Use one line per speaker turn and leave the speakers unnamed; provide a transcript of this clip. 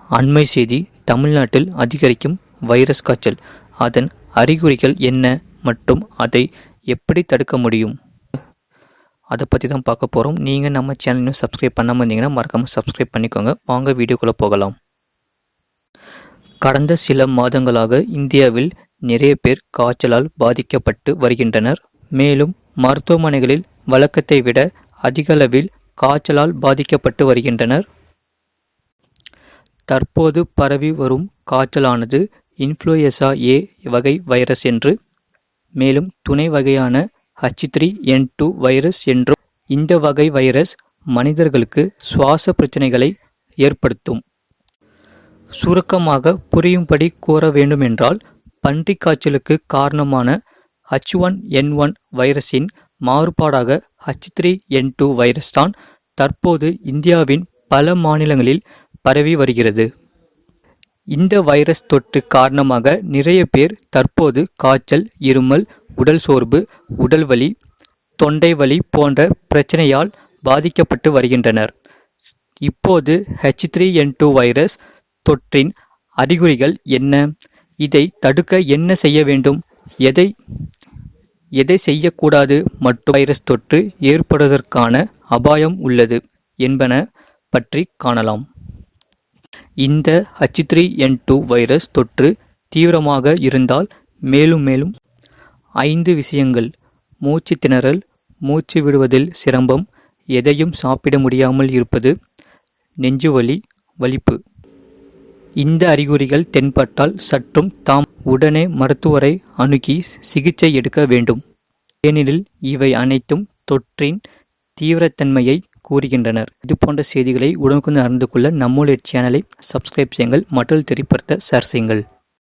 அண்மை செய்தி தமிழ்நாட்டில் அதிகரிக்கும் வைரஸ் காய்ச்சல், அதன் அறிகுறிகள் என்ன மற்றும் அதை எப்படி தடுக்க முடியும்? அதை பற்றி தான் பார்க்க போகிறோம். நீங்கள் நம்ம சேனலையும் சப்ஸ்கிரைப் பண்ணாமல் இருந்தீங்கன்னா மறக்காமல் சப்ஸ்கிரைப் பண்ணிக்கோங்க. வாங்க வீடியோக்குள்ளே போகலாம். கடந்த சில மாதங்களாக இந்தியாவில் நிறைய பேர் காய்ச்சலால் பாதிக்கப்பட்டு வருகின்றனர். மேலும் மருத்துவமனைகளில் வழக்கத்தை விட அதிகளவில் காய்ச்சலால் பாதிக்கப்பட்டு வருகின்றனர். தற்போது பரவி வரும் காய்ச்சலானது இன்ஃப்ளூயன்சா ஏ வகை வைரஸ் என்று, மேலும் துணை வகையான H3N2 வைரஸ் என்றும். இந்த வகை வைரஸ் மனிதர்களுக்கு சுவாச பிரச்சனைகளை ஏற்படுத்தும். சுருக்கமாக புரியும்படி கூற வேண்டுமென்றால், பன்றிக் காய்ச்சலுக்கு காரணமான H1N1 வைரஸின் மாறுபாடாக H3N2 வைரஸ் தான் தற்போது இந்தியாவின் பல மாநிலங்களில் பரவி வருகிறது. இந்த வைரஸ் தொற்று காரணமாக நிறைய பேர் தற்போது காய்ச்சல், இருமல், உடல் சோர்வு, உடல் வலி, தொண்டை வலி போன்ற பிரச்சனையால் பாதிக்கப்பட்டு வருகின்றனர். இப்போது H3N2 வைரஸ் தொற்றின் அறிகுறிகள் என்ன? இதை தடுக்க என்ன செய்ய வேண்டும்? எதை செய்யக்கூடாது மற்றும் வைரஸ் தொற்று ஏற்படுவதற்கான அபாயம் உள்ளது என்பன பற்றி காணலாம். இந்த H3N2 வைரஸ் தொற்று தீவிரமாக இருந்தால் மேலும் 5 விஷயங்கள்: மூச்சு திணறல், மூச்சு விடுவதில் சிரமம், எதையும் சாப்பிட முடியாமல் இருப்பது, நெஞ்சுவலி, வலிப்பு. இந்த அறிகுறிகள் தென்பட்டால் சற்றும் உடனே மருத்துவரை அணுகி சிகிச்சை எடுக்க வேண்டும். ஏனெனில் இவை அனைத்தும் தொற்றின் தீவிரத்தன்மையை கூறுகின்றனர். இது போன்ற செய்திகளை உடனுக்குடன் அறிந்து கொள்ள நம்முடைய சேனலை சப்ஸ்கிரைப் செய்யுங்கள், மற்றொரு தெரியப்படுத்த ஷேர் செய்யுங்கள்.